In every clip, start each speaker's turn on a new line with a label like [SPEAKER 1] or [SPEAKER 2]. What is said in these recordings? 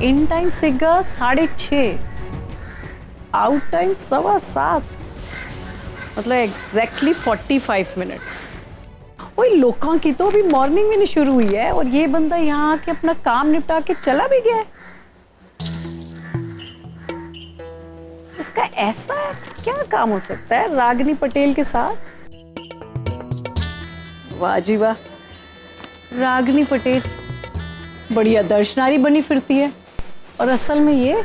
[SPEAKER 1] In time सीगा 6:30, out time 7:15, मतलब exactly 45 minutes. वही लोगों की तो अभी मॉर्निंग में नहीं शुरू हुई है और ये बंदा यहाँ आके अपना काम निपटा के चला भी गया है। इसका ऐसा क्या काम हो सकता है रागिनी पटेल के साथ? वाह जी वाह, रागिनी पटेल बड़ी आदर्श नारी बनी फिरती है और असल में ये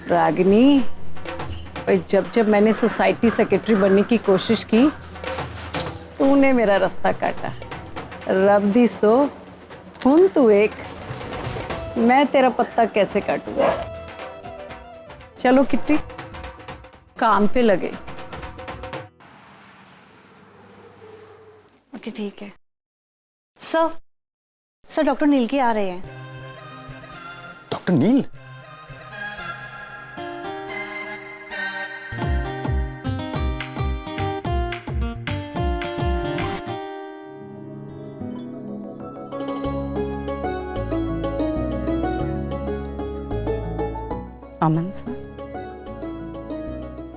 [SPEAKER 1] रागिनी, जब जब मैंने सोसाइटी सेक्रेटरी बनने की कोशिश की तूने मेरा रास्ता काटा। रब दी सो हुन तू एक, मैं तेरा पत्ता कैसे काटूंगा। चलो किट्टी, काम पे लगे।
[SPEAKER 2] ओके ठीक है। सर डॉक्टर नील के आ रहे हैं।
[SPEAKER 3] डॉक्टर नील?
[SPEAKER 4] अमन सर,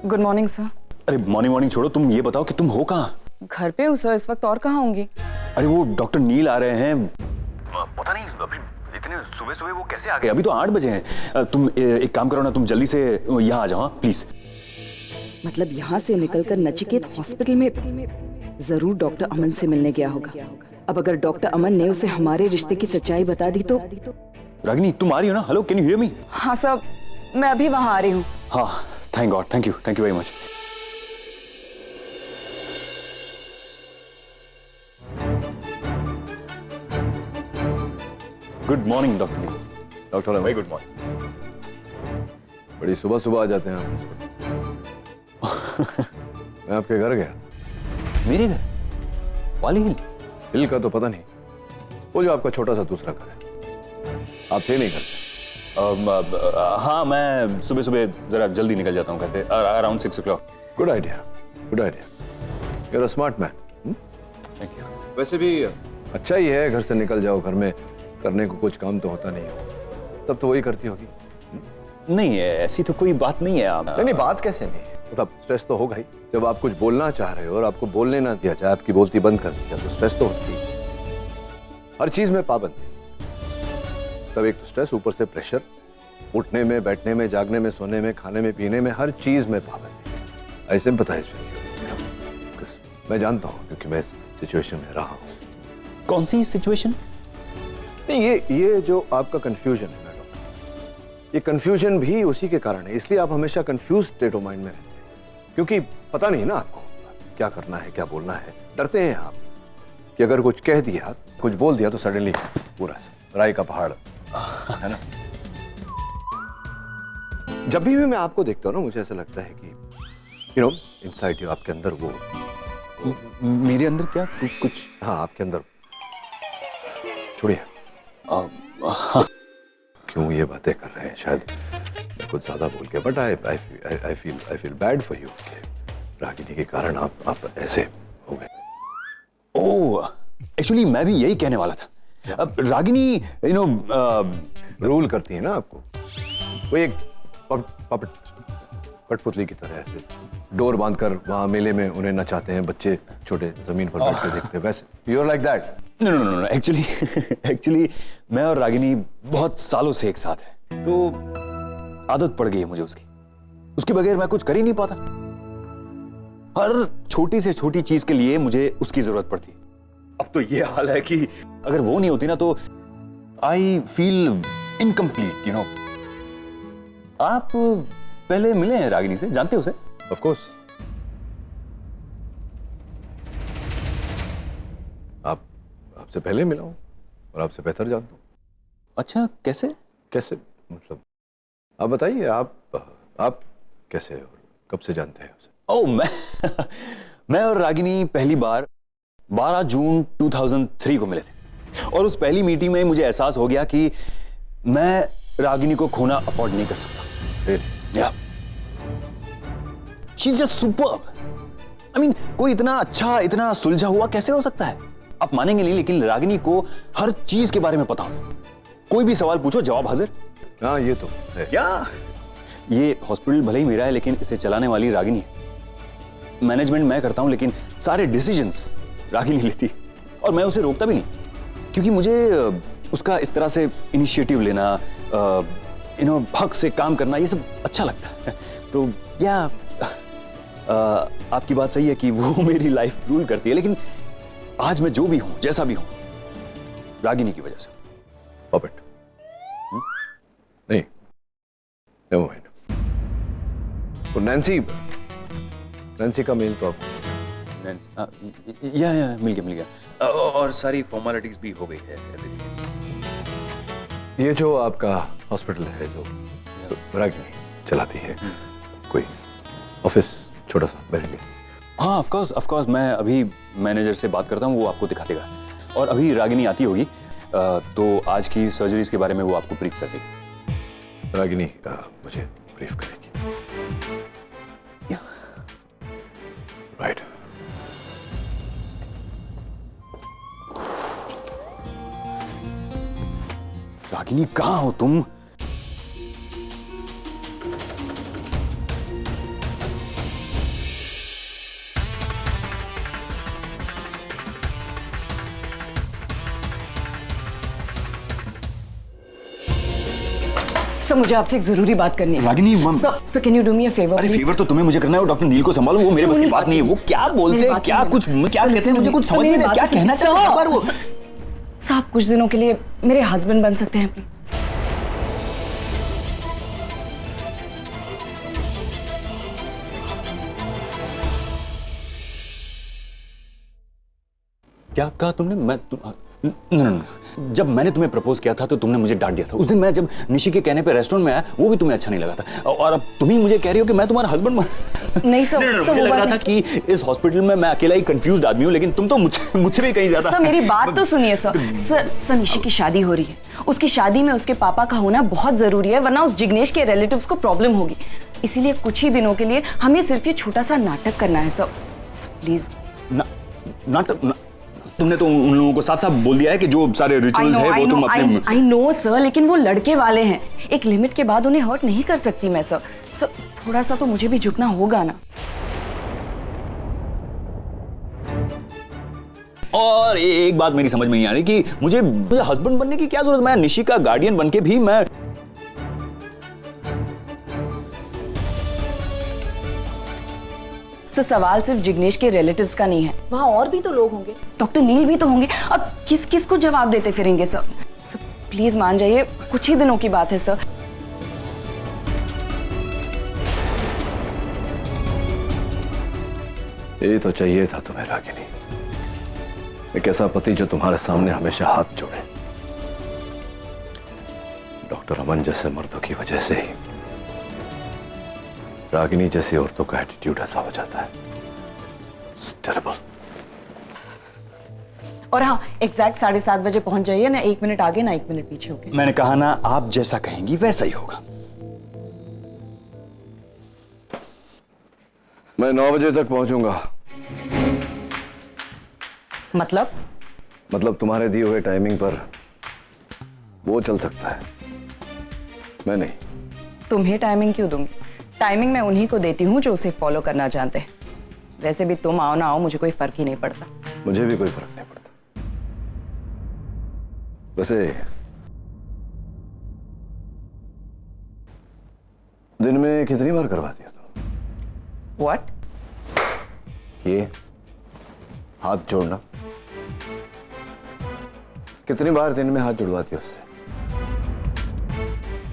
[SPEAKER 4] गुड मॉर्निंग सर।
[SPEAKER 3] अरे मॉर्निंग छोड़ो, तुम ये बताओ कि तुम हो कहाँ?
[SPEAKER 4] घर पे हूँ सर इस वक्त, और कहाँ होंगी?
[SPEAKER 3] अरे वो डॉक्टर नील आ रहे हैं। पता नहीं अभी इतने सुबह सुबह वो कैसे आ गए? अभी तो 8 बजे हैं। तुम एक काम करो ना, तुम जल्दी से यहाँ आ जाओ प्लीज।
[SPEAKER 4] मतलब यहाँ से निकलकर नचिकेत हॉस्पिटल में जरूर डॉक्टर अमन से मिलने गया होगा। अब अगर डॉक्टर अमन ने उसे हमारे रिश्ते की सच्चाई बता दी तो।
[SPEAKER 3] रागिनी तुम आ रही हो ना? Hello, can you hear me?
[SPEAKER 4] हाँ सर, मैं अभी वहाँ आ रही हूँ।
[SPEAKER 3] हाँ, thank God, thank you very much. Good morning doctor, very good morning.
[SPEAKER 5] बड़ी सुबह सुबह आ जाते हैं आप। मैं आपके घर गया।
[SPEAKER 3] मेरे घर? वाली हिल?
[SPEAKER 5] हिल का तो पता नहीं, वो जो आपका छोटा सा दूसरा घर है। आप थे नहीं घर पे?
[SPEAKER 3] हाँ, मैं सुबह सुबह जरा जल्दी निकल जाता हूँ घर से, around 6 o'clock।
[SPEAKER 5] Good idea, good idea. You are a smart man.
[SPEAKER 3] Thank you.
[SPEAKER 5] वैसे भी अच्छा ही है, घर से निकल जाओ, घर में करने को कुछ काम तो होता नहीं हो, तब तो वही करती होगी।
[SPEAKER 3] नहीं, ऐसी तो कोई बात नहीं है।
[SPEAKER 5] नहीं, बात कैसे नहीं है, मतलब स्ट्रेस तो होगा ही। जब आप कुछ बोलना चाह रहे हो और आपको बोलने ना दिया जाए, आपकी बोलती बंद कर दी जाए, तो स्ट्रेस तो होती है। हर चीज में पाबंदी, तब एक तो स्ट्रेस, ऊपर से प्रेशर, उठने में, बैठने में, जागने में, सोने में, खाने में, पीने में, हर चीज में पाबंदी। ऐसे में पता है, मैं जानता हूँ क्योंकि मैं इस सिचुएशन में रहा हूँ।
[SPEAKER 3] कौन सी सिचुएशन?
[SPEAKER 5] नहीं, ये जो आपका कंफ्यूजन है ना डॉक्टर, ये कंफ्यूजन भी उसी के कारण है। इसलिए आप हमेशा कंफ्यूज स्टेट ऑफ माइंड में रहते हैं, क्योंकि पता नहीं ना आपको क्या करना है, क्या बोलना है। डरते हैं आप कि अगर कुछ कह दिया, कुछ बोल दिया तो सडनली पूरा राय का पहाड़ है ना। जब भी मैं आपको देखता हूँ ना, मुझे ऐसा लगता है कि यू नो इनसाइड यू, आपके अंदर वो।
[SPEAKER 3] मेरे अंदर क्या? कुछ?
[SPEAKER 5] हाँ, आपके अंदर। छोड़िए, क्यों ये बातें कर रहे हैं, शायद कुछ ज्यादा बोल के, but I feel bad for you कि रागिनी के कारण आप ऐसे हो गए।
[SPEAKER 3] ओह, एक्चुअली मैं भी यही कहने वाला था। अब रागिनी
[SPEAKER 5] रूल करती है ना आपको, वो एक कठपुतली की तरह ऐसे डोर बांधकर वहां मेले में उन्हें नचाते हैं बच्चे, छोटे जमीन पर बैठ के देखते हैं, वैसे you are like that.
[SPEAKER 3] No, actually मैं और रागिनी बहुत सालों से एक साथ हैं, तो आदत पड़ गई है मुझे उसके बगैर मैं कुछ कर ही नहीं पाता। हर छोटी से छोटी चीज के लिए मुझे उसकी जरूरत पड़ती है। अब तो ये हाल है कि अगर वो नहीं होती ना तो आई फील इनकम्प्लीट, आप पहले मिले हैं रागिनी से, जानते हो उसे?
[SPEAKER 5] Of course. आपसे पहले मिला हूं और आपसे बेहतर जानता हूं।
[SPEAKER 3] अच्छा, कैसे
[SPEAKER 5] मतलब आप बताइए, आप कैसे और कब से जानते हैं उसे?
[SPEAKER 3] ओह, मैं और रागिनी पहली बार 12 जून 2003 को मिले थे, और उस पहली मीटिंग में मुझे एहसास हो गया कि मैं रागिनी को खोना अफोर्ड नहीं कर सकता। Yeah. She's just superb. I mean, कोई इतना अच्छा, इतना सुलझा हुआ कैसे हो सकता है? आप मानेंगे नहीं, लेकिन रागिनी को हर चीज के बारे में पता होता। कोई भी सवाल पूछो, जवाब हाजिर।
[SPEAKER 5] हाँ, ये तो है।
[SPEAKER 3] क्या? ये हॉस्पिटल भले ही मेरा है, लेकिन इसे चलाने वाली रागिनी है। मैनेजमेंट मैं करता हूं, लेकिन सारे डिसीजंस रागिनी लेती, और मैं उसे रोकता भी नहीं, क्योंकि मुझे उसका इस तरह से इनिशिएटिव लेना, हक से काम करना, ये सब अच्छा लगता है। तो या आपकी बात सही है कि वो मेरी लाइफ रूल करती है, लेकिन आज मैं जो भी हूं, जैसा भी हूं, रागिनी की वजह से।
[SPEAKER 5] पॉपेट नहीं, नेवर माइंड। तो नैन्सी का मेल तो आपको
[SPEAKER 3] या मिल गया और सारी फॉर्मेलिटीज भी हो गई है।
[SPEAKER 5] ये जो आपका हॉस्पिटल है जो रागिनी चलाती है, कोई ऑफिस छोटा सा मेरे लिए?
[SPEAKER 3] हाँ, ऑफ कोर्स मैं अभी मैनेजर से बात करता हूँ, वो आपको दिखा देगा। और अभी रागिनी आती होगी, तो आज की सर्जरीज के बारे में वो आपको ब्रीफ कर देगी।
[SPEAKER 5] रागिनी मुझे ब्रीफ करेगी। राइट।
[SPEAKER 3] रागिनी, कहाँ हो तुम?
[SPEAKER 4] सर, मुझे आपसे एक जरूरी बात करनी है।
[SPEAKER 3] Ragini,
[SPEAKER 4] sir, can you do me a favour?
[SPEAKER 3] अरे फेवर तो तुम्हें मुझे करना है, वो डॉक्टर नील को संभालो, वो मेरे बस की बात नहीं है। वो क्या बोलते हैं, क्या कुछ क्या कहते हैं, मुझे कुछ समझ में नहीं, क्या कहना चाहते हैं वो।
[SPEAKER 4] साहब, कुछ दिनों के लिए मेरे हस्बैंड बन सकते हैं प्लीज?
[SPEAKER 3] क्या कहा तुमने? नहीं, जब मैंने तुम्हें प्रपोज किया था तो तुमने मुझे डांट दिया था। उस दिन मैं जब निशी के कहने पे रेस्टोरेंट में आया, वो भी तुम्हें अच्छा नहीं लगा था, और अब तुम ही मुझे कह रही हो कि मैं तुम्हारा हस्बैंड
[SPEAKER 4] नहीं सर,
[SPEAKER 3] मुझे लग रहा था कि इस हॉस्पिटल में मैं अकेला ही कंफ्यूज्ड आदमी हूँ, लेकिन तुम तो मुझसे भी कहीं ज्यादा।
[SPEAKER 4] सर, मेरी बात तो सुनिए सर, निशी की शादी हो रही है। उसकी शादी में उसके पापा का होना बहुत जरूरी है, वरना उस जिग्नेश के रिलेटिव्स को प्रॉब्लम होगी। इसीलिए कुछ ही दिनों के लिए हमें सिर्फ ये छोटा सा नाटक करना है सर, प्लीज।
[SPEAKER 3] नाटक? तुमने तो उन लोगों को साफ साफ बोल दिया है कि जो सारे रिचुअल्स है वो तुम अपने।
[SPEAKER 4] आई नो सर, लेकिन वो लड़के वाले हैं, एक लिमिट के बाद उन्हें हर्ट नहीं कर सकती मैं सर। थोड़ा सा तो मुझे भी झुकना होगा ना।
[SPEAKER 3] और एक बात मेरी समझ में नहीं आ रही कि मुझे हस्बैंड बनने की क्या जरूरत? मैं निशी का गार्डियन बनके भी मैं
[SPEAKER 4] सवाल सिर्फ जिग्नेश के रिलेटिव्स का नहीं है, वहाँ और भी तो लोग होंगे, डॉक्टर नील भी तो होंगे। अब किस किस को जवाब देते फिरेंगे सर? प्लीज मान जाइए, कुछ ही दिनों की बात है सर।
[SPEAKER 5] ये तो चाहिए था तुम्हें रागिनी, एक ऐसा पति जो तुम्हारे सामने हमेशा हाथ जोड़े। डॉक्टर अमन जैसे मर्दों की वजह से ही रागिनी जैसी औरतों का एटीट्यूड ऐसा हो जाता है। It's terrible.
[SPEAKER 4] और हाँ, एग्जैक्ट 7:30 बजे पहुंच जाइए ना, 1 मिनट आगे ना 1 मिनट पीछे होके।
[SPEAKER 3] मैंने कहा ना, आप जैसा कहेंगी वैसा ही होगा।
[SPEAKER 5] मैं 9 बजे तक पहुंचूंगा। मतलब तुम्हारे दिए हुए टाइमिंग पर वो चल सकता है, मैं नहीं।
[SPEAKER 4] तुम्हें टाइमिंग क्यों दूंगी? टाइमिंग मैं उन्हीं को देती हूँ जो उसे फॉलो करना जानते हैं। वैसे भी तुम आओ ना आओ, मुझे कोई फर्क ही नहीं पड़ता।
[SPEAKER 5] मुझे भी कोई फर्क नहीं पड़ता। वैसे दिन में कितनी बार करवाती हो तुम?
[SPEAKER 4] What?
[SPEAKER 5] ये हाथ जोड़ना कितनी बार दिन में हाथ जुड़वाती हो उससे?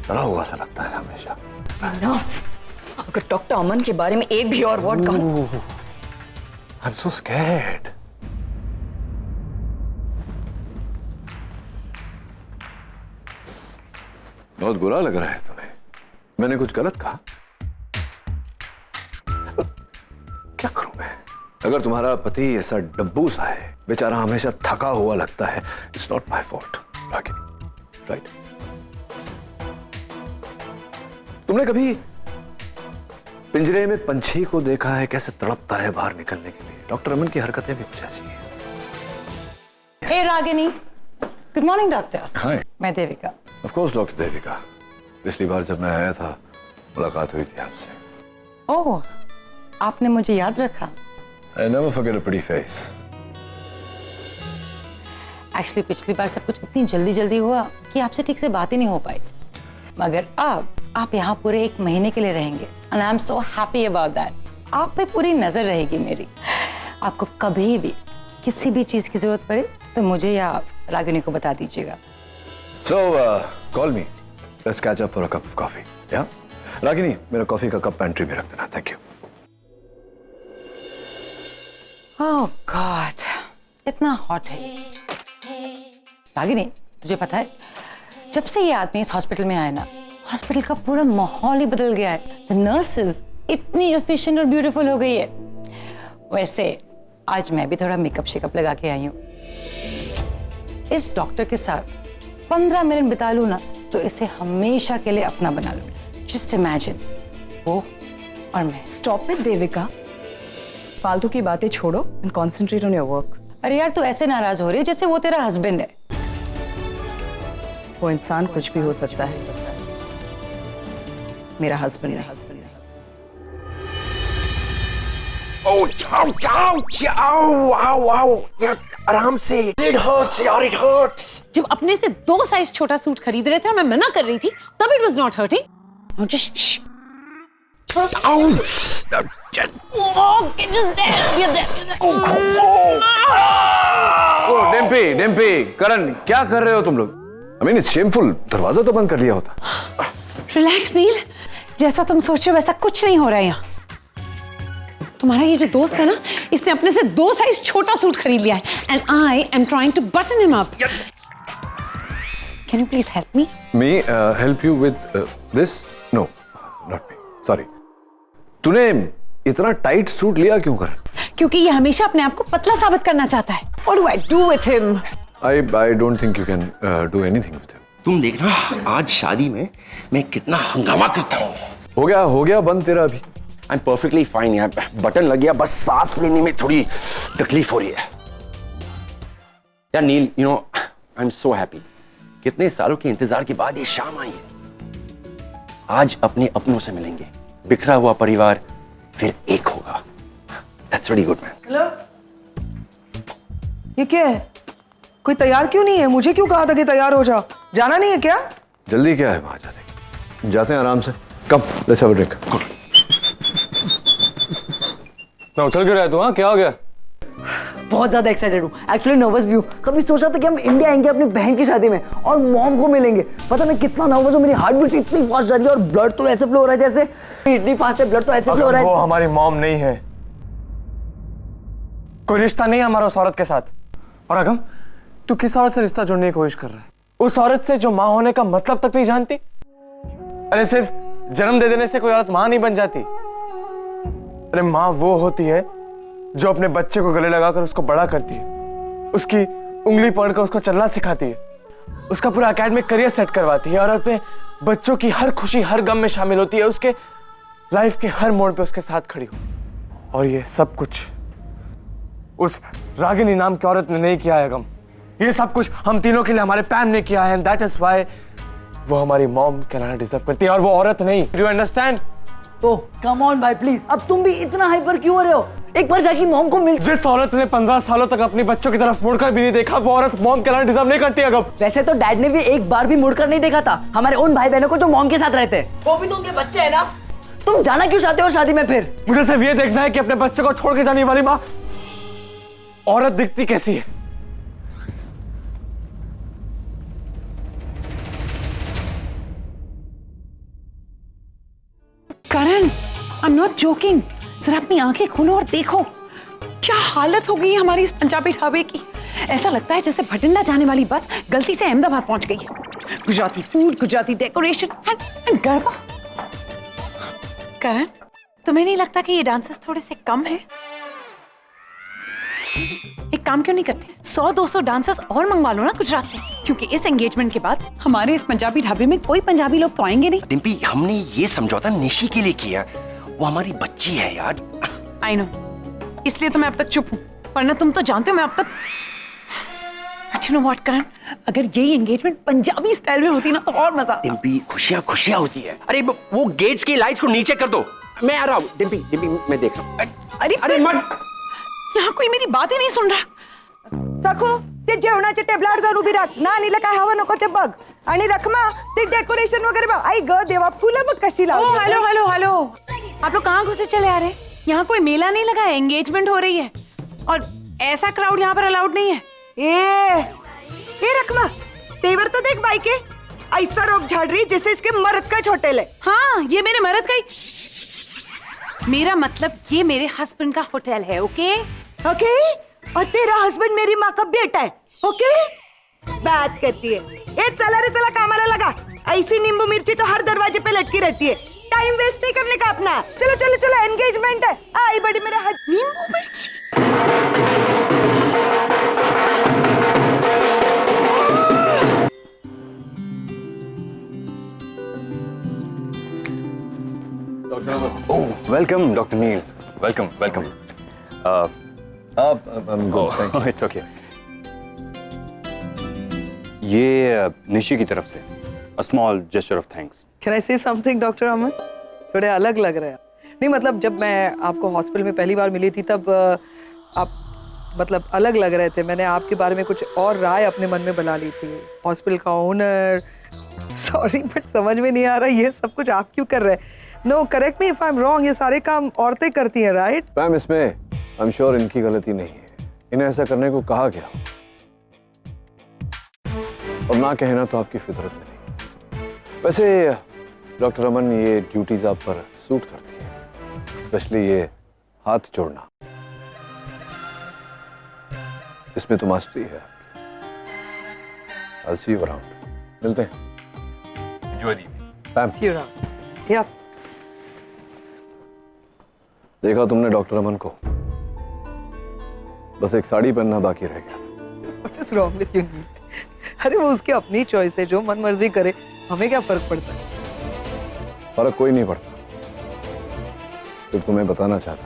[SPEAKER 5] डरा हुआ सा लगता है हमेशा।
[SPEAKER 4] Enough! अगर डॉक्टर अमन के बारे में एक भी और वर्ड कहूं।
[SPEAKER 5] I'm so scared. बहुत बुरा लग रहा है तुम्हें। मैंने कुछ गलत कहा? क्या करूं मैं? अगर तुम्हारा पति ऐसा डब्बू सा है, बेचारा हमेशा थका हुआ लगता है, it's not my fault Ragini, right? तुमने कभी पिंजरे में पंछी को देखा है कैसे तड़पता है बाहर निकलने के लिए? डॉक्टर अमन की हरकतें भी कुछ ऐसी हैं।
[SPEAKER 2] हे रागिनी, गुड मॉर्निंग डॉक्टर।
[SPEAKER 5] हाय।
[SPEAKER 2] मैं Devika.
[SPEAKER 5] Of course doctor Devika, पिछली बार जब मैं आया था मुलाकात हुई थी आपसे।
[SPEAKER 2] ओह, आपने मुझे याद रखा।
[SPEAKER 5] I never forget a pretty face.
[SPEAKER 2] Actually पिछली बार सब कुछ इतनी जल्दी जल्दी हुआ कि आपसे ठीक से बात ही नहीं हो पाई, मगर अब आप यहाँ पूरे 1 महीने के लिए रहेंगे and I am so happy about that. आप पे पूरी नजर रहेगी मेरी। आपको कभी भी किसी भी चीज की जरूरत पड़े तो मुझे या रागिनी को बता दीजिएगा।
[SPEAKER 5] So call me. Let's catch up for a cup of coffee. Yeah? Ragini, मेरा कॉफी का कप पेंट्री में रख देना। Thank you.
[SPEAKER 2] ओह गॉड, इतना हॉट है। रागिनी, तुझे पता है जब से ये आदमी इस हॉस्पिटल में आया ना, हॉस्पिटल का पूरा माहौल ही बदल गया है। द नर्सेस इतनी एफिशिएंट और ब्यूटीफुल हो गई है। वैसे आज मैं भी थोड़ा मेकअप शेकअप लगा के आई हूँ। इस डॉक्टर के साथ 15 मिनट बिता लूँ ना तो इसे हमेशा के लिए अपना बना लूँ। जस्ट इमेजिन, वो और मैं।
[SPEAKER 4] स्टॉप इट देविका, फालतू की बातें छोड़ो and concentrate on your work.
[SPEAKER 2] अरे यार, तू ऐसे नाराज हो रही है जैसे वो तेरा हस्बैंड है।
[SPEAKER 4] वो इंसान कुछ भी हो सकता है, मेरा हस्बैंड है।
[SPEAKER 6] Oh, ciao, ciao, ciao, wow, wow. यार आराम से। It hurts, यार, it hurts.
[SPEAKER 7] जब अपने से 2 साइज छोटा सूट खरीद रहे थे और मैं मना कर रही थी, तब it was not hurting. Just
[SPEAKER 5] Dimpy, Karan, क्या कर रहे हो तुम लोग? I mean, it's shameful. दरवाजा तो बंद कर लिया होता।
[SPEAKER 7] रिलैक्स नील, जैसा तुम सोचो वैसा कुछ नहीं हो रहा है यहाँ। तुम्हारा ये जो दोस्त है ना, इसने अपने से 2 साइज छोटा सूट खरीद लिया है and I am trying to button him up. Can you please help me?
[SPEAKER 5] Me help you with this? No, not me. Sorry. तूने इतना टाइट सूट लिया क्यों कर?
[SPEAKER 7] क्योंकि ये हमेशा अपने आप को पतला साबित करना चाहता है। What do I do with him?
[SPEAKER 5] I don't think you can do anything with him.
[SPEAKER 6] तुम देखना आज शादी में मैं कितना हंगामा करता हूँ।
[SPEAKER 5] हो गया बंद तेरा अभी।
[SPEAKER 6] I'm perfectly fine यार, बटन लग गया, बस सांस लेने में थोड़ी तकलीफ हो रही है। यार नील, you know, I'm so happy. कितने सालों के इंतजार के बाद ये शाम आई है। आज अपने अपनों से मिलेंगे, बिखरा हुआ परिवार फिर एक होगा। That's really good, man.
[SPEAKER 8] Hello, ये क्या है? कोई तैयार क्यों नहीं है? मुझे क्यों कहा था कि तैयार हो जाओ? जाना नहीं है क्या?
[SPEAKER 5] जल्दी क्या है वहां जाने की? जाते हैं आराम से। कम, let's have a drink.
[SPEAKER 3] मैं उछल क्यों रहा है तू? हाँ, क्या हो गया?
[SPEAKER 9] बहुत ज्यादा एक्साइटेड हूँ, एक्चुअली नर्वस भी हूँ। कभी सोचा था कि हम इंडिया आएंगे अपनी बहन की शादी में और मॉम को मिलेंगे। पता मैं कितना नर्वस हूँ, मेरी हार्ट बीट इतनी फास्ट जा रही है और ब्लड तो ऐसे फ्लो हो रहा है जैसे इतनी फास्ट है, ब्लड तो ऐसे फ्लो हो रहा है।
[SPEAKER 10] वो हमारी मॉम नहीं है, कोई रिश्ता नहीं है हमारा उस औरत के साथ। और अगम, तू किस औरत से रिश्ता जोड़ने की कोशिश कर रहा है? उस औरत से जो माँ होने का मतलब तक नहीं जानती? अरे सिर्फ जन्म दे देने से कोई औरत माँ नहीं बन जाती। अरे माँ वो होती है जो अपने बच्चे को गले लगाकर उसको बड़ा करती है, उसकी उंगली पकड़कर उसको चलना सिखाती है, उसका पूरा एकेडमिक करियर सेट करवाती है और अपने बच्चों की हर खुशी हर गम में शामिल होती है, उसके लाइफ के हर मोड़ पे उसके साथ खड़ी हो। और ये सब कुछ उस रागिनी नाम की औरत ने नहीं किया है गम। ये सब कुछ हम तीनों के लिए हमारे पैम ने किया है, दैट इज व्हाई वो हमारी मॉम कहलाना डिजर्व करती है और वो औरत नहीं। Do you understand?
[SPEAKER 9] तो कम ऑन भाई प्लीज, अब तुम भी इतना हाइपर क्यों हो रहे हो? एक बार जाके मॉम को मिल।
[SPEAKER 10] जिस औरत ने 15 सालों तक अपने बच्चों की तरफ मुड़कर भी नहीं देखा, वो औरत मॉम कहलाना डिजर्व नहीं करती अगम।
[SPEAKER 9] वैसे तो डैड ने भी एक बार भी मुड़कर नहीं देखा था हमारे उन भाई बहनों को जो मॉम के साथ रहते हैं। वो भी तो उनके बच्चे है ना। तुम जाना क्यों चाहते हो शादी में फिर?
[SPEAKER 10] मुझे सिर्फ ये देखना है कि अपने बच्चे को छोड़ के जाने वाली माँ औरत दिखती कैसी है।
[SPEAKER 7] करण, आई एम नॉट जोकिंग। जरा अपनी आंखें खोलो और देखो क्या हालत हो गई है हमारी इस पंजाबी ढाबे की। ऐसा लगता है जैसे भटिंडा जाने वाली बस गलती से अहमदाबाद पहुंच गई है। Gujarati food, Gujarati decoration and garba. Karan, तुम्हें नहीं लगता कि ये डांसेस थोड़े से कम है? एक काम क्यों नहीं करते, 100-200 डांसर्स और मंगवा लो ना गुजरात से, क्योंकि इस एंगेजमेंट के बाद हमारे इस पंजाबी ढाबे में कोई पंजाबी लोग तो आएंगे नहीं।
[SPEAKER 6] डिम्पी, हमने ये समझौता निशी के लिए किया, वो हमारी बच्ची है यार।
[SPEAKER 7] आई नो, इसलिए तो मैं अब तक चुप हूँ, वरना तुम तो जानते हो मैं अब तक बट यू नो व्हाट करण, अगर यही एंगेजमेंट पंजाबी स्टाइल में होती ना तो और मजा आता।
[SPEAKER 6] डिम्पी खुशियां खुशियां होती है। अरे वो गेट्स की लाइट्स को नीचे कर दो, मैं आ रहा हूँ। डिम्पी डिम्पी मैं देख रहा हूँ। अरे मत,
[SPEAKER 7] यहाँ कोई मेरी बात ही नहीं सुन रहा।
[SPEAKER 8] सखो ते जेवणाचे टेबलार जाऊन उभी राख ना, नीला काय हवं नको ते बघ, आणि रखमा ते डेकोरेशन वगैरे बघ। आई ग देवा, फुलं बघ कशी लावली।
[SPEAKER 7] हेलो हेलो हेलो, आप लोग कहाँ घुसे चले आ रहे हैं? यहाँ कोई मेला नहीं लगा है, एंगेजमेंट हो रही है और ऐसा क्राउड यहाँ पर अलाउड नहीं है।
[SPEAKER 8] ए रखमा, तेवर तो देख भाई के, ऐसा रोक झाड़ रही जैसे इसके मर्द का होटल है।
[SPEAKER 7] हाँ, ये मेरे मर्द का ही, मेरा मतलब ये मेरे हस्बैंड का होटल है। ओके
[SPEAKER 8] ओके, और तेरा हस्बैंड मेरी माँ का बेटा है। ओके, बात करती है। ए चला रे चला, कामाला लगा। ऐसी नींबू मिर्ची तो हर दरवाजे पे लटकी रहती है, टाइम वेस्ट नहीं करने का अपना। चलो चलो चलो, एंगेजमेंट है। आई बड़ी मेरा नींबू मिर्ची।
[SPEAKER 3] Welcome doctor Neel, welcome welcome. It's okay. ये निशी की तरफ से a small gesture of thanks.
[SPEAKER 8] Can I say something doctor अमन? थोड़े अलग लग रहे हैं। नहीं मतलब जब मैं आपको हॉस्पिटल में पहली बार मिली थी तब आप मतलब अलग लग रहे थे। मैंने आपके बारे में कुछ और राय अपने मन में बना ली थी। हॉस्पिटल का ओनर, सॉरी बट समझ में नहीं आ रहा ये सब कुछ आप क्यों कर रहे हैं। No correct me if I am wrong, ये सारे काम औरतें करती हैं राइट?
[SPEAKER 5] मैम इसमें आई एम श्योर इनकी गलती नहीं है, इन्हें ऐसा करने को कहा गया और ना कहना तो आपकी फितरत में नहीं। वैसे डॉक्टर अमन, ये ड्यूटीज आप पर सूट करती है, स्पेशली ये हाथ जोड़ना, इसमें तो मास्टरी है आपकी। I'll see you around. मिलते हैं।
[SPEAKER 3] Enjoy the evening.
[SPEAKER 5] Ma'am,
[SPEAKER 8] See you around. Yeah.
[SPEAKER 5] देखा तुमने डॉक्टर अमन को, बस एक साड़ी पहनना बाकी रह गया।
[SPEAKER 8] What is wrong with you? अरे वो उसकी अपनी चॉइस है, जो मन मर्जी करे, हमें क्या फर्क पड़ता है?
[SPEAKER 5] फर्क कोई नहीं पड़ता। तो तुम्हें बताना चाहता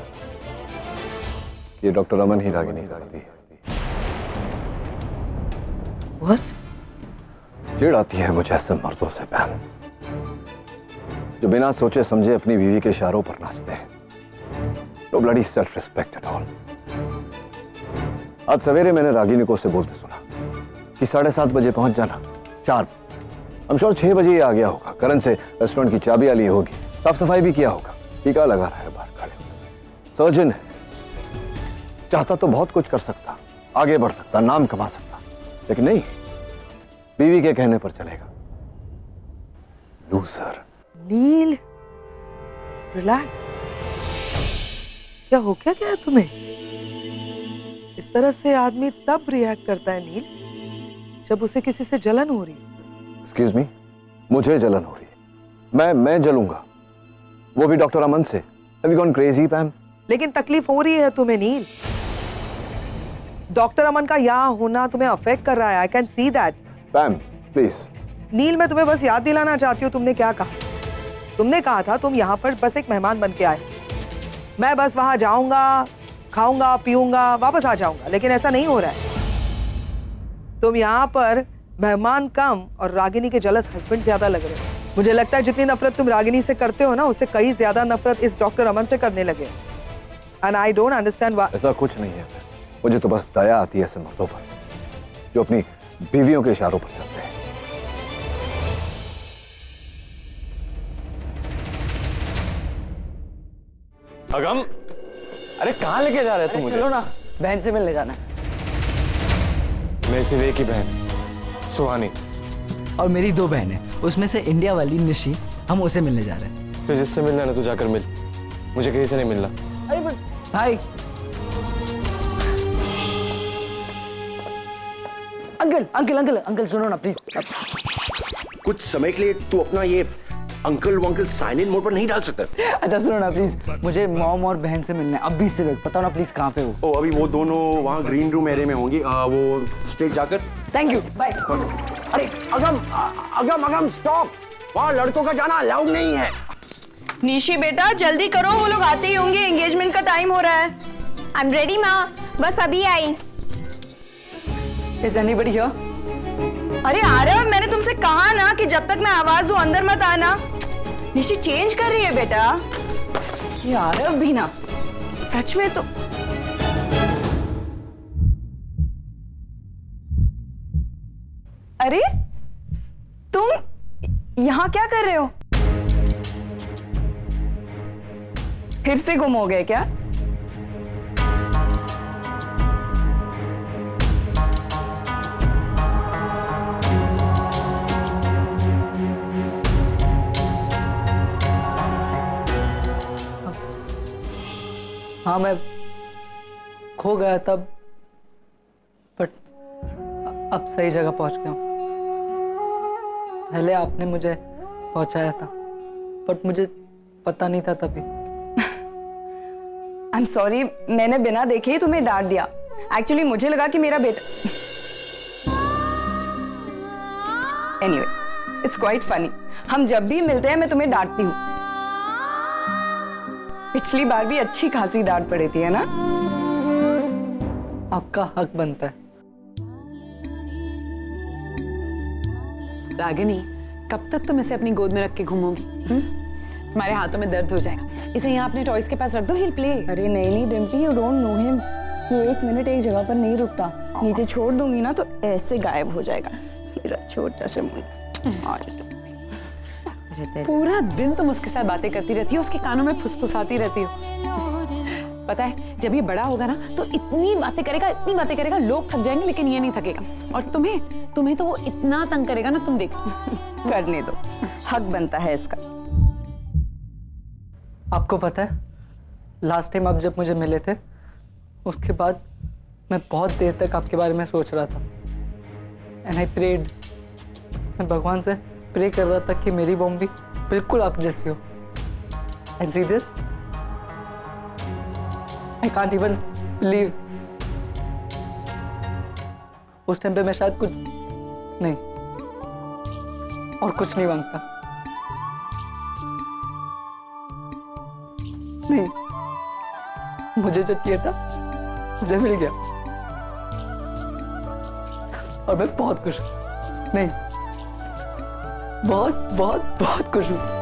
[SPEAKER 5] कि ये डॉक्टर अमन ही रागिनी करती है।
[SPEAKER 8] What?
[SPEAKER 5] चिढ़ आती है मुझे ऐसे मर्दों से बहन, जो बिना सोचे समझे अपनी बीवी के इशारों पर नाचते हैं। No bloody self-respect at all. आज सवेरे मैंने रागिनी को उससे बोलते सुना कि 7:30 बजे पहुंच जाना, शार्प। I'm sure 6 बजे ही आ गया होगा। करण से रेस्टोरेंट की चाबियां ली होगी, साफ सफाई भी किया होगा, टीका लगा रहा है बाहर खड़े। सर्जन है, चाहता तो बहुत कुछ कर सकता, आगे बढ़ सकता, नाम कमा सकता, लेकिन नहीं, बीवी के कहने पर चलेगा। लूजर।
[SPEAKER 8] नील, रिलैक्स। क्या हो क्या गया तुम्हें? इस तरह से आदमी तब रिएक्ट करता है नील, जब उसे किसी से जलन हो रही है।
[SPEAKER 5] एक्सक्यूज मी, मुझे जलन हो रही है? मैं जलूंगा, वो भी डॉक्टर अमन से? Have you gone crazy, पैम?
[SPEAKER 8] लेकिन तकलीफ हो रही है तुम्हें नील। डॉक्टर अमन का यहाँ होना तुम्हें अफेक्ट कर रहा है। I can see that.
[SPEAKER 5] Pam please.
[SPEAKER 8] Neel, मैं तुम्हें बस याद दिलाना चाहती हूँ, तुमने क्या कहा। तुमने कहा था तुम यहाँ पर बस एक मेहमान बन के आए, मैं बस वहां जाऊंगा, खाऊंगा, पीऊंगा, वापस आ जाऊंगा, लेकिन ऐसा नहीं हो रहा है। तुम यहाँ पर मेहमान कम और रागिनी के जलस हस्बैंड ज्यादा लग रहे हो। मुझे लगता है जितनी नफरत तुम रागिनी से करते हो ना, उससे कई ज्यादा नफरत इस डॉक्टर अमन से करने लगे। And I don't understand why.
[SPEAKER 5] ऐसा कुछ नहीं है, मुझे तो बस दया आती है ऐसे मर्दों पर जो अपनी बीवियों के इशारों पर चलते हैं।
[SPEAKER 10] अगम, अरे कहाँ लेके जा रहे तुम मुझे?
[SPEAKER 9] चलो ना, बहन से मिलने जाना है।
[SPEAKER 10] मेरी सिर्फ एक ही बहन, सुहानी।
[SPEAKER 9] और मेरी 2 बहनें, उसमें से इंडिया वाली निशी, हम उसे मिलने जा रहे हैं।
[SPEAKER 10] तो जिससे मिलना है ना, तू जाकर मिल, मुझे कहीं से नहीं मिलना।
[SPEAKER 9] अरे भाई, अंकल अंकल अंकल अंकल सुनो ना प्लीज।
[SPEAKER 6] कुछ समय के लिए तू अपना ये अंकल वंकल साइलेंट मोड पर नहीं डाल सकता।
[SPEAKER 9] अच्छा सुनो ना प्लीज, मुझे मॉम और बहन से मिलना है अभी से। बताओ ना प्लीज कहाँ पे हो?
[SPEAKER 6] अभी वो दोनों वहाँ ग्रीन रूम एरिया में होंगी, वो स्ट्रेट जाकर।
[SPEAKER 9] Thank you, bye.
[SPEAKER 6] अरे अगम अगम अगम स्टॉप, वहाँ लड़कों का जाना अलाउड नहीं है।
[SPEAKER 4] निशी बेटा जल्दी करो, वो लोग आते ही होंगे, एंगेजमेंट का टाइम हो रहा है।
[SPEAKER 11] आई एम रेडी माँ, बस अभी आई।
[SPEAKER 9] Is anybody here?
[SPEAKER 4] अरे आरव, मैंने तुमसे कहा ना कि जब तक मैं आवाज दूं अंदर मत आना। निशी चेंज कर रही है बेटा। ये आरव भी ना, सच में तो। अरे तुम यहां क्या कर रहे हो? फिर से गुम हो गए क्या?
[SPEAKER 9] हाँ, मैं खो गया तब, बट अब सही जगह पहुंच गया हूँ। पहले आपने मुझे पहुंचाया था, बट मुझे पता नहीं था तभी।
[SPEAKER 4] आई एम सॉरी, मैंने बिना देखे ही तुम्हें डांट दिया। एक्चुअली मुझे लगा कि मेरा बेटा। Anyway, it's quite funny. हम जब भी मिलते हैं मैं तुम्हें डांटती हूँ। पिछली बार भी अच्छी खासी डांट पड़ी थी, है ना?
[SPEAKER 9] आपका हक बनता है।
[SPEAKER 7] रागिनी, कब तक तुम इसे अपनी गोद में रख के घूमोगी? तुम्हारे हाथों में दर्द हो जाएगा। इसे यहाँ अपने टॉयज के पास रख दो, he'll play।
[SPEAKER 4] अरे नहीं डिम्पली, यू डोंट नो हिम। ये 1 मिनट एक जगह पर नहीं रुकता। नीचे छोड़ दूंगी ना तो ऐसे गायब हो जाएगा मेरा छोटा सा मुंडा।
[SPEAKER 7] पूरा दिन तुम उसके साथ बातें करती रहती हो, उसके कानों में फुसफुसाती रहती हो। पता है, जब ये बड़ा होगा ना तो इतनी बातें करेगा, लोग थक जाएंगे लेकिन ये नहीं थकेगा। और तुम्हें तो वो इतना तंग करेगा ना, तुम देखो।
[SPEAKER 4] करने दो, हक बनता है इसका।
[SPEAKER 9] आपको पता है, लास्ट टाइम आप जब मुझे मिले थे, उसके बाद मैं बहुत देर तक आपके बारे में सोच रहा था। एंड आई प्रेड, मैं भगवान से प्रे कर रहा था कि मेरी बॉम भी बिल्कुल आप जैसी हो। And see this, I can't even believe. उस टाइम पे मैं शायद कुछ नहीं और कुछ नहीं मांगता। नहीं, मुझे जो चाहिए था मुझे मिल गया और मैं बहुत खुश हूं। नहीं, बहुत बहुत बहुत खुश हूं।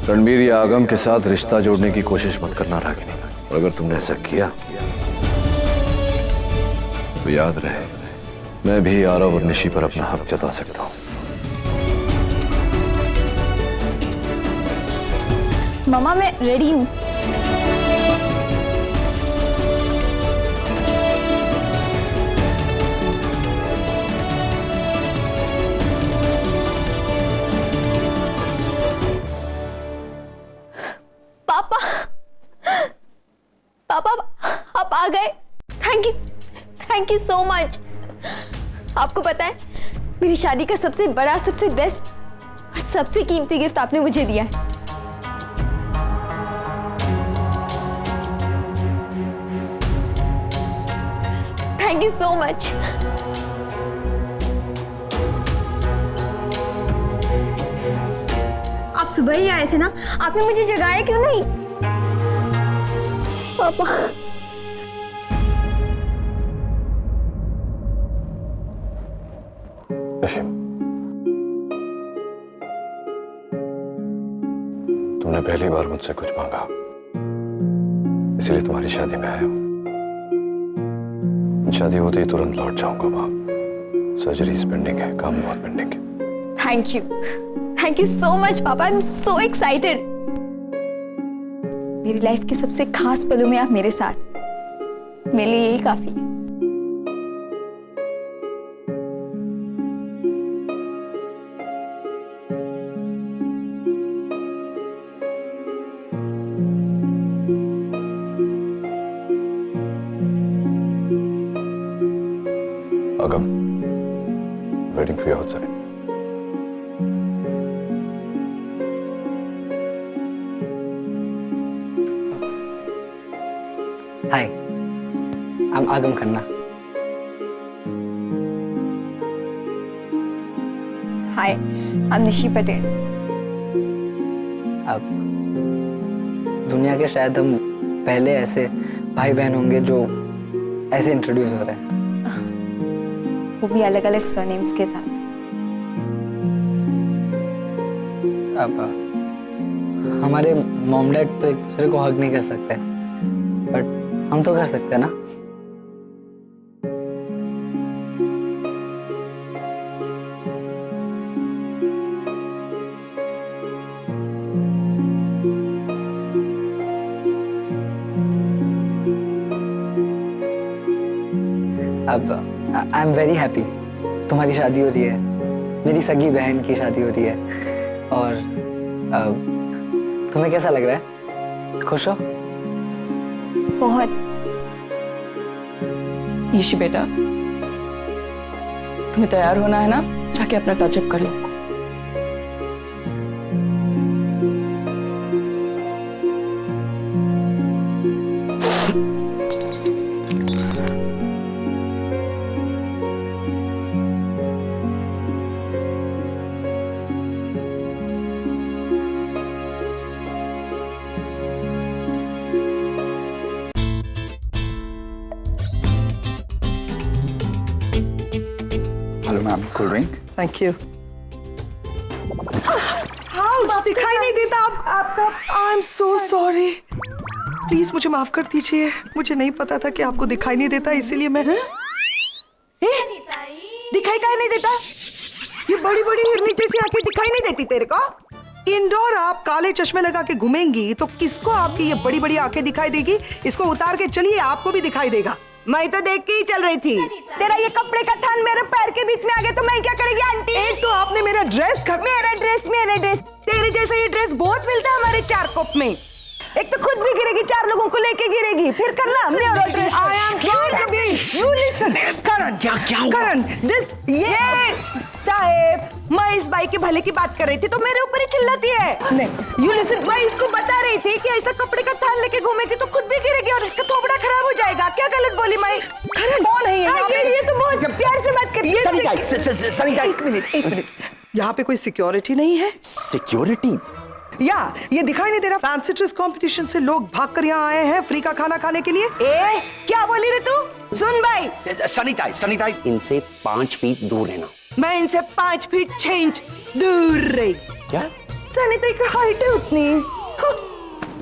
[SPEAKER 5] रणबीर या आगम के साथ रिश्ता जोड़ने की कोशिश मत करना रागिनी। और अगर तुमने ऐसा किया तो याद रहे, मैं भी आरव और निशी पर अपना हक जता सकता हूं।
[SPEAKER 4] मामा, मैं रेडी हूँ।
[SPEAKER 11] पापा, आप आ गए। Thank you so much. आपको पता है, मेरी शादी का सबसे बड़ा, सबसे बेस्ट और सबसे कीमती गिफ्ट आपने मुझे दिया है। Thank you so much. आप सुबह ही आए थे ना, आपने मुझे जगाया क्यों नहीं? पापा,
[SPEAKER 5] पहली बार मुझसे कुछ मांगा, इसलिए तुम्हारी शादी में आया हूं। शादी होते ही तुरंत लौट जाऊंगा माँ। सर्जरी पेंडिंग है, काम बहुत पेंडिंग है।
[SPEAKER 11] थैंक यू सो मच पापा, आई एम सो एक्साइटेड। मेरी लाइफ के सबसे खास पलों में आप मेरे साथ, मेरे लिए यही काफी है।
[SPEAKER 5] Agam, waiting for you outside.
[SPEAKER 9] Hi, I'm Agam Khanna.
[SPEAKER 11] Hi, I'm Nishi Patel.
[SPEAKER 9] अब दुनिया के शायद हम पहले ऐसे भाई बहन होंगे जो ऐसे इंट्रोड्यूस हो रहे हैं,
[SPEAKER 11] वो भी अलग अलग सरनेम्स के साथ।
[SPEAKER 9] अब हमारे मॉम डैड तो एक दूसरे को हग नहीं कर सकते, बट हम तो कर सकते हैं ना। अब आई एम वेरी हैप्पी, तुम्हारी शादी हो रही है, मेरी सगी बहन की शादी हो रही है। और तुम्हें कैसा लग रहा है? खुश हो?
[SPEAKER 11] बहुत।
[SPEAKER 4] ईशी बेटा, तुम्हें तैयार होना है ना, जाके अपना टचअप कर लो।
[SPEAKER 3] Hello ma'am, cold drink.
[SPEAKER 8] Thank you. हाँ, दिखाई नहीं देता आपका। I am so sorry, please मुझे माफ कर दीजिए। मुझे नहीं पता था कि आपको दिखाई नहीं देता, इसीलिए मैं
[SPEAKER 7] दिखाई काहे नहीं देता? ये बड़ी बड़ी हिरनी जैसी आंखें दिखाई नहीं देती तेरे को?
[SPEAKER 8] इंडोर आप काले चश्मे लगा के घूमेंगी तो किसको आपकी ये बड़ी बड़ी आंखें दिखाई देगी? इसको उतार के चलिए, आपको भी दिखाई देगा।
[SPEAKER 7] मैं तो देख के ही चल रही थी। तेरा ये कपड़े का थान मेरे पैर के बीच में आ गया तो मैं क्या करेगी आंटी?
[SPEAKER 8] एक तो आपने मेरा ड्रेस
[SPEAKER 7] मेरा ड्रेस तेरे जैसा ये ड्रेस बहुत मिलता है हमारे चार कोप में। एक तो खुद भी गिरेगी, चार लोगों को लेके गिरेगी, फिर करना मेरा dress.
[SPEAKER 8] I am trying to be. You listen Karan,
[SPEAKER 6] क्या हुआ?
[SPEAKER 8] करण दिस
[SPEAKER 7] ये साहेब, मैं इस बाई के भले की बात कर रही थी तो मेरे ऊपर ही चिल्लाती है।
[SPEAKER 8] नहीं,
[SPEAKER 7] यू लिसन, मैं इसको बता रही थी कि ऐसा कपड़े का थान लेके घूमेगी तो खुद भी गिरेगी और इसका थोबड़ा खराब हो जाएगा। क्या गलत बोली मैं?
[SPEAKER 8] करण कौन है
[SPEAKER 7] ये तो बहुत प्यार से बात करती है।
[SPEAKER 8] एक मिनट। यहाँ पे कोई सिक्योरिटी नहीं है?
[SPEAKER 6] सिक्योरिटी?
[SPEAKER 8] या ये दिखाई नहीं दे रहा? फैंसी ड्रेस कंपटीशन से लोग भाग कर यहाँ आए हैं फ्री का खाना खाने के लिए।
[SPEAKER 7] ए, क्या बोली रे तू? सुन भाई,
[SPEAKER 6] सनीता, इनसे 5 फीट दूर रहना।
[SPEAKER 7] मैं इनसे 5 फीट 6 इंच दूर रही।
[SPEAKER 6] क्या?
[SPEAKER 7] सनीता की हाइट है उतनी।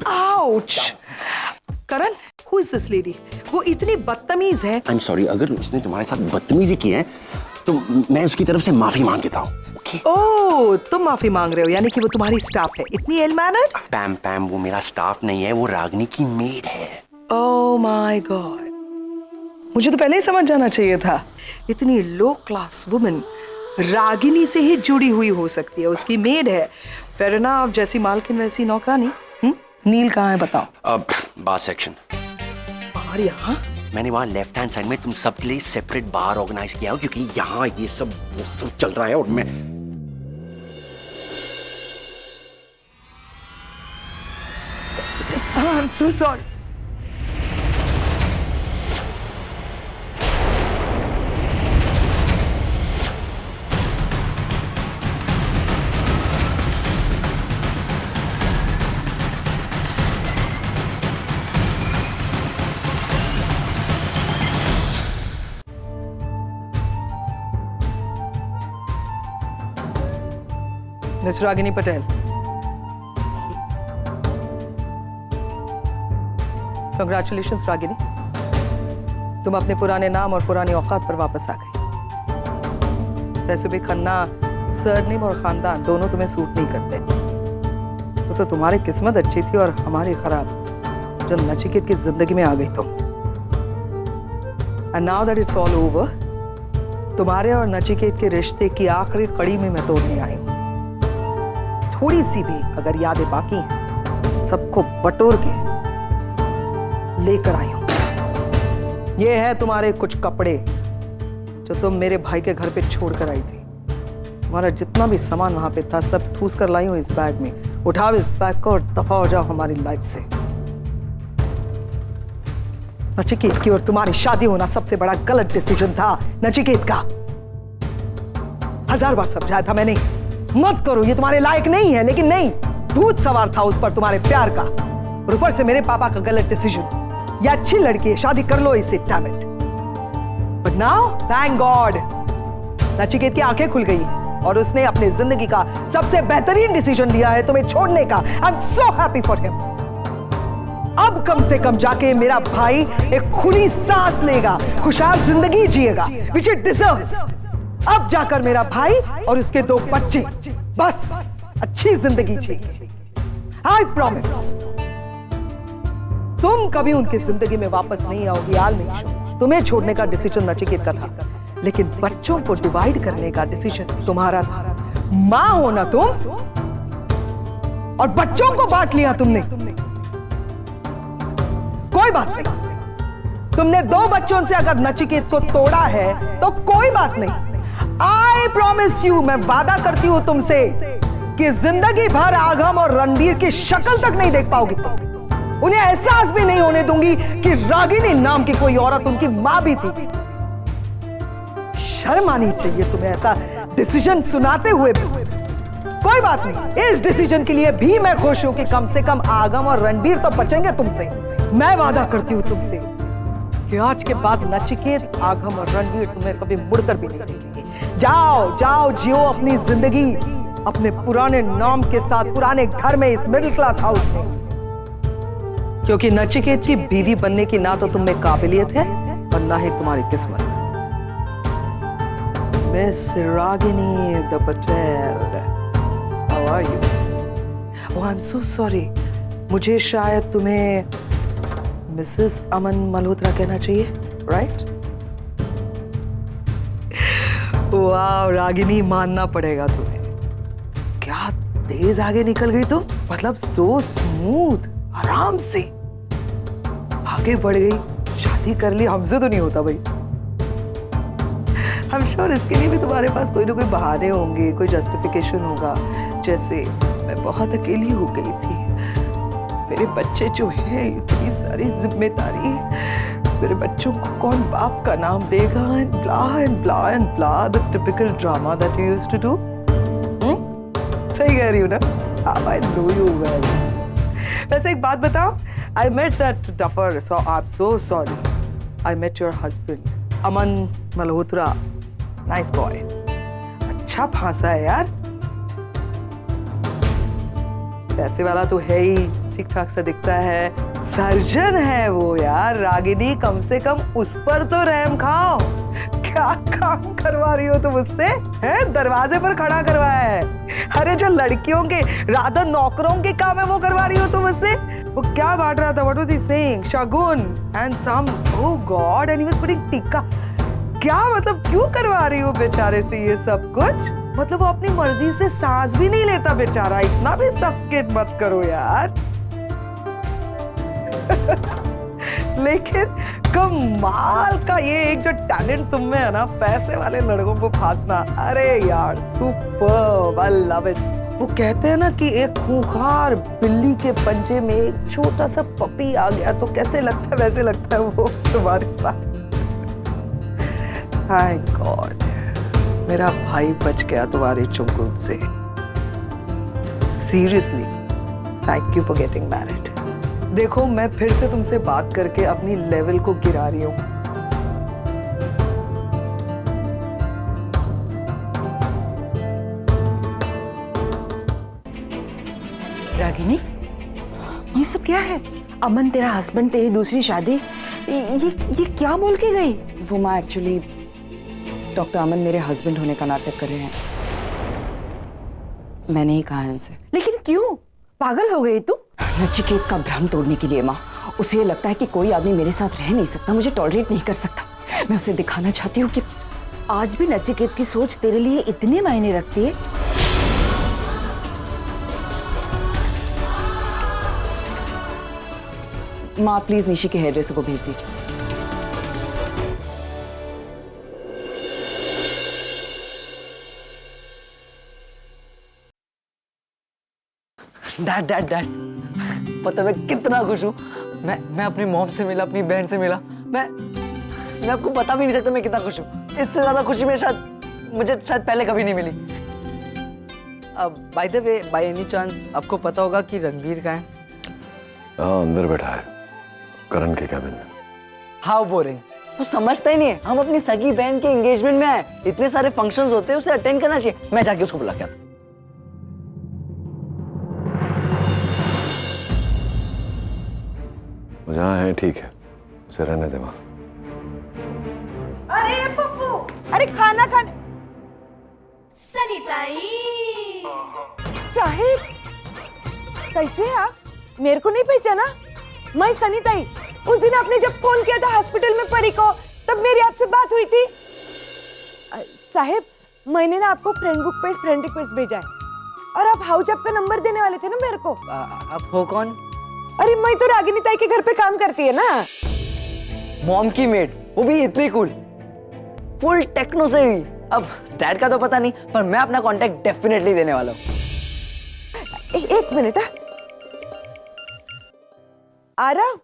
[SPEAKER 8] Ouch. Karan, who is this lady? वो इतनी बदतमीज है।
[SPEAKER 6] आई एम सॉरी, अगर उसने तुम्हारे साथ बदतमीजी की है तो मैं उसकी तरफ से माफी मांग लेता हूँ।
[SPEAKER 8] ओह, तुम माफी मांग रहे हो, यानी कि वो तुम्हारी स्टाफ है। इतनी इल मैनर्ड?
[SPEAKER 6] पैम, वो मेरा स्टाफ नहीं है, वो रागनी की मेड है।
[SPEAKER 8] ओह माय गॉड, मुझे तो पहले ही समझ जाना चाहिए था। इतनी लो क्लास वुमन रागिनी से ही जुड़ी हुई हो सकती है, उसकी मेड है। फेयर एनफ, जैसी मालकिन वैसी नौकरानी। नील कहाँ है बताओ?
[SPEAKER 6] अब बार सेक्शन।
[SPEAKER 8] और यहाँ
[SPEAKER 6] मैंने वहाँ लेफ्ट हैंड साइड में तुम सब के लिए सेपरेट बार ऑर्गेनाइज किया हो, क्योंकि यहाँ ये सब चल रहा है और मैं
[SPEAKER 8] I'm so sorry. Miss Ragini Patel, congratulations Ragini, तुम अपने पुराने नाम और पुरानी औकात पर वापस आ गई। वैसे भी खन्ना सरनेम और खानदान दोनों तुम्हें सूट नहीं करते। तो तुम्हारी किस्मत अच्छी थी और हमारी खराब, जो नचिकेत की जिंदगी में आ गई तुम। And now that it's all over, तुम्हारे और नचिकेत के रिश्ते की आखिरी कड़ी में मैं तोड़ने आई हूं। थोड़ी सी भी अगर यादें बाकी हैं, सबको बटोर के लेकर आई हूं। ये है तुम्हारे कुछ कपड़े जो तुम मेरे भाई के घर पे छोड़कर आई थी। तुम्हारा जितना भी सामान वहां पे था सब ठूस कर लाई हूं इस बैग में। उठाओ इस बैग को और दफा हो जाओ हमारी लाइफ से। नचिकेत की और तुम्हारी शादी होना सबसे बड़ा गलत डिसीजन था नचिकेत का। 1000 बार समझाया था मैंने, मत करो, ये तुम्हारे लायक नहीं है, लेकिन नहीं, भूत सवार था उस पर तुम्हारे प्यार का। और ऊपर से मेरे पापा का गलत डिसीजन। ये अच्छी लड़की है, शादी कर लो इसे, damn it. But now thank God Nachiket की आंखें खुल गई और उसने अपनी जिंदगी का सबसे बेहतरीन डिसीजन लिया है तुम्हें छोड़ने का। आई am so happy for him. अब कम से कम जाके मेरा भाई एक खुली सांस लेगा, खुशहाल जिंदगी जिएगा, which it deserves। अब जाकर मेरा भाई और उसके 2 बच्चे बस अच्छी जिंदगी जिएंगे। I promise. तुम कभी उनकी जिंदगी में वापस नहीं आओगी आल में। तुम्हें छोड़ने का डिसीजन नचिकेत का था, लेकिन बच्चों को डिवाइड करने का डिसीजन तुम्हारा था। मां हो ना तुम, और बच्चों को बांट लिया तुमने। कोई बात नहीं, तुमने 2 बच्चों से अगर नचिकेत को तोड़ा है तो कोई बात नहीं। आई प्रॉमिस यू, मैं वादा करती हूं तुमसे कि जिंदगी भर आगम और रणबीर की शक्ल तक नहीं देख पाओगी तुम। उन्हें एहसास भी नहीं होने दूंगी कि रागिनी नाम की कोई औरत उनकी मां भी थी। शर्म आनी चाहिए तुम्हें ऐसा डिसीजन सुनाते हुए भी। कोई बात नहीं, इस डिसीजन के लिए भी मैं खुश हूं कि कम से कम आगम और रणबीर तो बचेंगे तुमसे। मैं वादा करती हूं तुमसे कि आज के बाद नचिकेत, आगम और रणबीर तुम्हें कभी मुड़कर भी नहीं देखेंगे। जाओ जाओ, जियो अपनी जिंदगी अपने पुराने नाम के साथ, पुराने घर में, इस मिडिल क्लास हाउस में। क्योंकि नचिकेत की बीवी बनने की ना तो तुम में काबिलियत है और ना ही तुम्हारी किस्मत। Miss Ragini the Patel, how are you? Oh, I am so sorry. मुझे शायद तुम्हें मिसेस अमन मल्होत्रा कहना चाहिए, राइट? वाह रागिनी, मानना पड़ेगा तुम्हें। क्या तेज आगे निकल गई तुम, मतलब सो स्मूथ, आराम से आगे बढ़ गई, शादी कर ली। हमसे तो नहीं होता भाई। आई एम श्योर इसके लिए भी तुम्हारे पास कोई ना कोई बहाने होंगे, कोई जस्टिफिकेशन होगा। जैसे मैं बहुत अकेली हो गई थी, मेरे बच्चे जो है, इतनी सारी जिम्मेदारी, मेरे बच्चों को कौन बाप का नाम देगा, and blah and blah and blah, the typical drama that you used to do. सही कह रही हूँ ना? I know you well. वैसे एक बात बताओ, I met that duffer, so I am so sorry. I met your husband Aman Malhotra, nice boy, अच्छा फांसा है यार, पैसे वाला तो है ही, ठीक ठाक सा दिखता है, सर्जन है वो यार। रागिनी, कम से कम उस पर तो रहम खाओ। क्या काम करवा रही हो तुम उससे? है दरवाजे पर खड़ा करवाया है। अरे जो लड़कियों के, राधा नौकरों के काम है वो करवा रही हो तुम उससे। वो क्या बांट रहा था? What was he saying? Shagun and some, oh god, and he was putting tikka. क्या मतलब, क्यों करवा रही हो बेचारे से ये सब कुछ? मतलब वो अपनी मर्जी से सांस भी नहीं लेता बेचारा। इतना भी सफकेट मत करो यार। लेकिन कमाल का ये एक जो टैलेंट तुम में है ना, पैसे वाले लड़कों को फांसना, अरे यार सुपर्ब, आई लव इट। वो कहते हैं ना कि एक खूंखार बिल्ली के पंजे में एक छोटा सा पपी आ गया तो कैसे लगता है, वैसे लगता है वो तुम्हारे साथ। हाय गॉड, मेरा भाई बच गया तुम्हारे चुंगल से। Seriously, thank you for getting married. देखो, मैं फिर से तुमसे बात करके अपनी लेवल को गिरा रही हूँ।
[SPEAKER 7] रागिनी, ये सब क्या है? अमन तेरा हस्बैंड, तेरी दूसरी शादी, ये क्या बोल के गई?
[SPEAKER 4] वो माँ एक्चुअली डॉक्टर अमन मेरे हस्बैंड होने का नाटक कर रहे हैं। मैंने ही कहा है उनसे।
[SPEAKER 7] लेकिन क्यों? पागल हो गई तू?
[SPEAKER 4] नचिकेत का भ्रम तोड़ने के लिए माँ। उसे ये लगता है कि कोई आदमी मेरे साथ रह नहीं सकता, मुझे टॉलरेट नहीं कर सकता। मैं उसे दिखाना चाहती हूँ कि
[SPEAKER 7] आज भी नचिकेत की सोच तेरे लिए इतने मायने रखती है?
[SPEAKER 4] माँ प्लीज निशी के हेयर ड्रेसर को भेज दीजिए।
[SPEAKER 9] डैड डैड डैड, पता मैं कितना खुश हूँ। मैं अपनी मॉम से मिला, अपनी बहन से मिला। मैं आपको बता भी नहीं सकता मैं कितना खुश हूँ। इससे ज्यादा खुशी मुझे शायद पहले कभी नहीं मिली। अब by the way, by any chance आपको पता होगा कि रणबीर कहाँ है?
[SPEAKER 5] हाँ, अंदर बैठा है करण के कैबिन में।
[SPEAKER 9] How boring. वो समझता ही नहीं है। हम अपनी सगी बहन के एंगेजमेंट में आए, इतने सारे फंक्शंस होते हैं, उसे अटेंड करना चाहिए। मैं जाके उसको बुला के आता हूं।
[SPEAKER 5] जहाँ है ठीक है, उसे रहने दे वहाँ।
[SPEAKER 8] अरे पप्पू, अरे खाना खाने। साहिब, कैसे हैं आप? मेरे को नहीं पहचाना? मैं सनीताई। उस दिन आपने जब फोन किया था हॉस्पिटल में परी को, तब मेरी आपसे बात हुई थी। साहिब, मैंने ना आपको फ्रेंड बुक पे फ्रेंड रिक्वेस्ट भेजा है, और आप हाउस का नंबर देने वाले थे ना मेरे को।
[SPEAKER 9] आप हो कौन?
[SPEAKER 8] अरे मैं तो रागिनी ताई के घर पे काम करती है ना।
[SPEAKER 9] मॉम की मेड, वो भी इतनी कूल, फुल टेक्नो से भी। अब डैड का तो पता नहीं, पर मैं अपना कांटेक्ट डेफिनेटली देने वाला हूँ।
[SPEAKER 8] एक मिनट। आरव,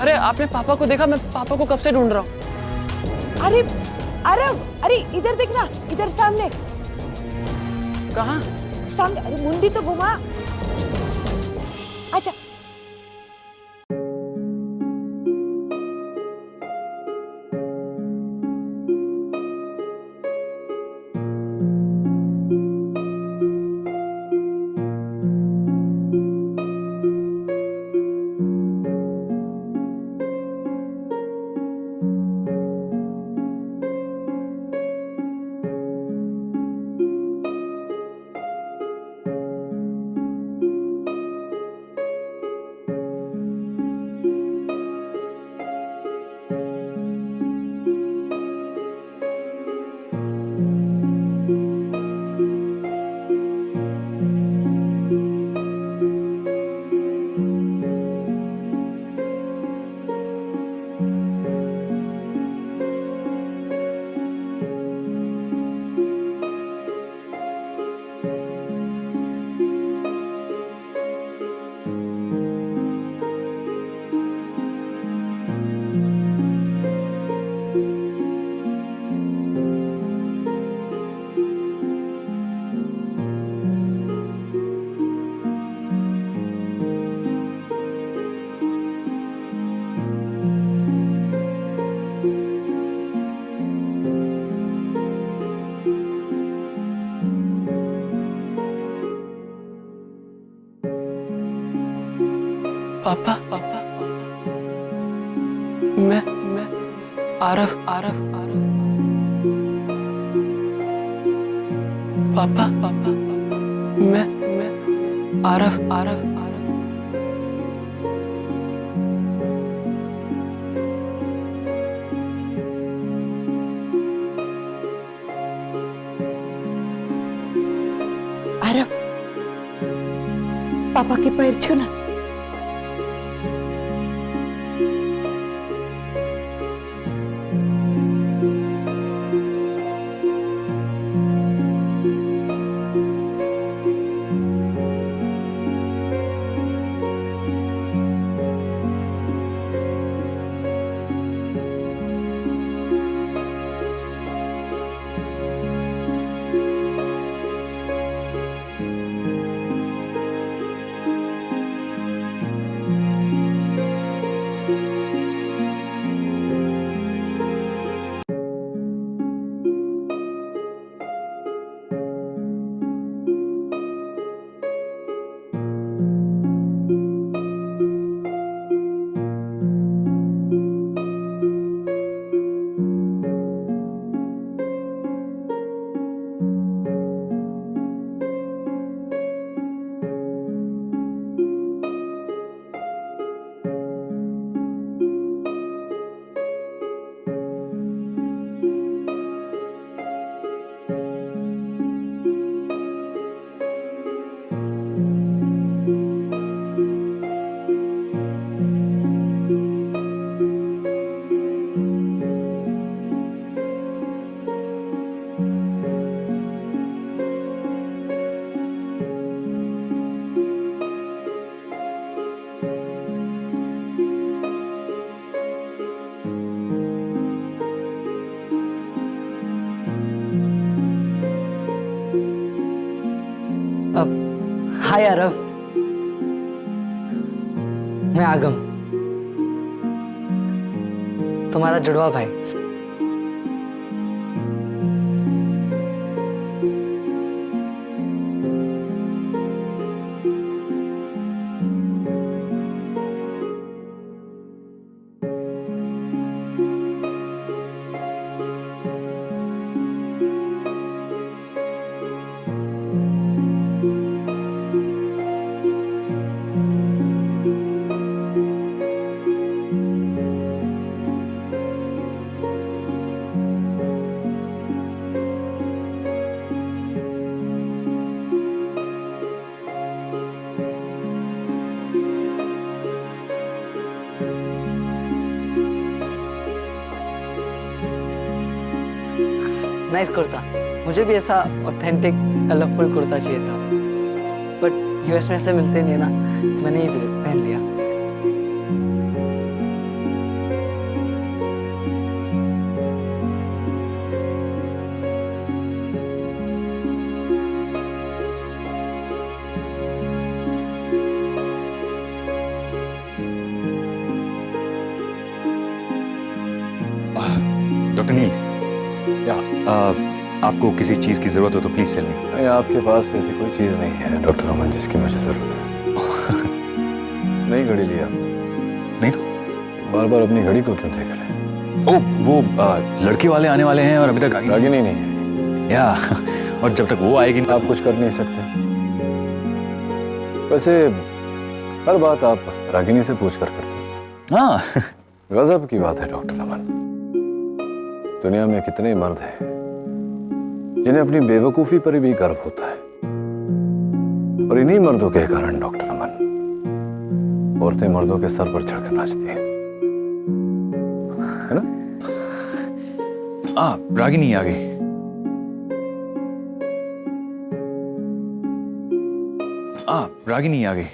[SPEAKER 10] अरे आपने पापा को देखा? मैं पापा को कब से ढूंढ रहा हूँ।
[SPEAKER 8] अरे आरव, अरे इधर देखना, इधर सामने।
[SPEAKER 10] कहाँ?
[SPEAKER 8] सामने। अरे मुंडी तो घुमा। अच्छा,
[SPEAKER 10] पापा मैं आरव पापा मैं आरव
[SPEAKER 8] आरव, पापा के पैर छू ना।
[SPEAKER 9] हाय अरब, मैं आगम, तुम्हारा जुड़वा भाई। नाइस कुर्ता, मुझे भी ऐसा ऑथेंटिक कलरफुल कुर्ता चाहिए था, बट यूएस में से मिलते नहीं है ना, मैंने ही पहन लिया।
[SPEAKER 3] डॉक्टर नील,
[SPEAKER 5] या
[SPEAKER 3] आपको किसी चीज की जरूरत हो तो प्लीज टेल मी।
[SPEAKER 5] नहीं, आपके पास ऐसी कोई चीज नहीं है डॉक्टर अमन जिसकी मुझे जरूरत है। नहीं घड़ी लिया
[SPEAKER 3] नहीं तो
[SPEAKER 5] बार बार अपनी घड़ी को क्यों देख रहे हैं?
[SPEAKER 3] ओ वो लड़के वाले आने वाले हैं और अभी तक
[SPEAKER 5] रागिनी नहीं है।
[SPEAKER 3] या और जब तक वो आएगी
[SPEAKER 5] आप कुछ कर नहीं सकते। वैसे हर बात आप रागिनी से पूछ कर करते।
[SPEAKER 3] हाँ
[SPEAKER 5] गजब की बात है डॉक्टर अमन, दुनिया में कितने मर्द हैं जिन्हें अपनी बेवकूफी पर भी गर्व होता है, और इन्हीं मर्दों के कारण डॉक्टर अमन औरतें मर्दों के सर पर चढ़कर नाचती हैं, है ना?
[SPEAKER 3] रागिनी आ गई। रागिनी आ गई।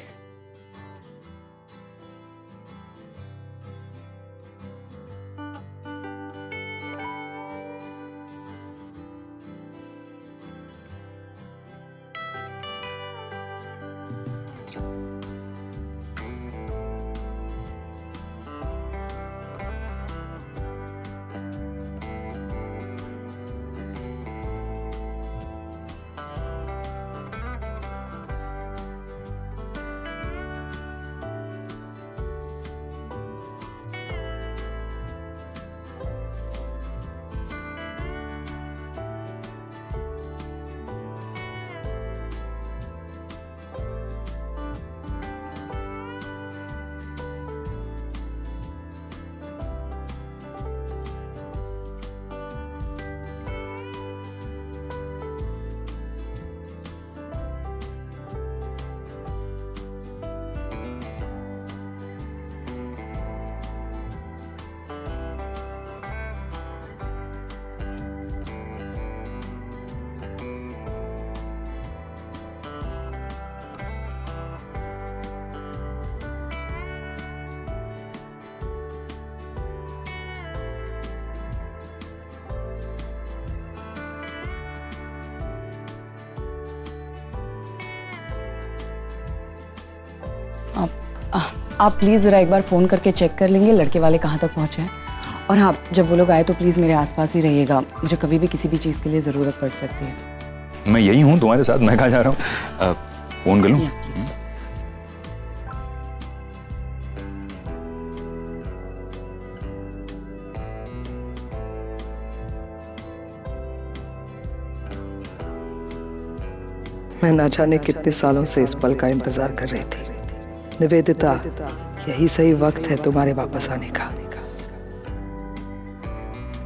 [SPEAKER 4] आप प्लीज़ ज़रा एक बार फ़ोन करके चेक कर लेंगे लड़के वाले कहाँ तक पहुँचे हैं। और हाँ, जब वो लोग आए तो प्लीज़ मेरे आसपास ही रहिएगा, मुझे कभी भी किसी भी चीज़ के लिए ज़रूरत पड़ सकती है।
[SPEAKER 3] मैं यही हूँ तुम्हारे साथ, मैं कहाँ जा रहा हूँ? फोन कर लूँ?
[SPEAKER 4] प्लीज़।
[SPEAKER 8] मैं ना जाने कितने सालों से इस पल का इंतजार कर रही थी। निवेदिता, यही सही वक्त है तुम्हारे वापस आने का।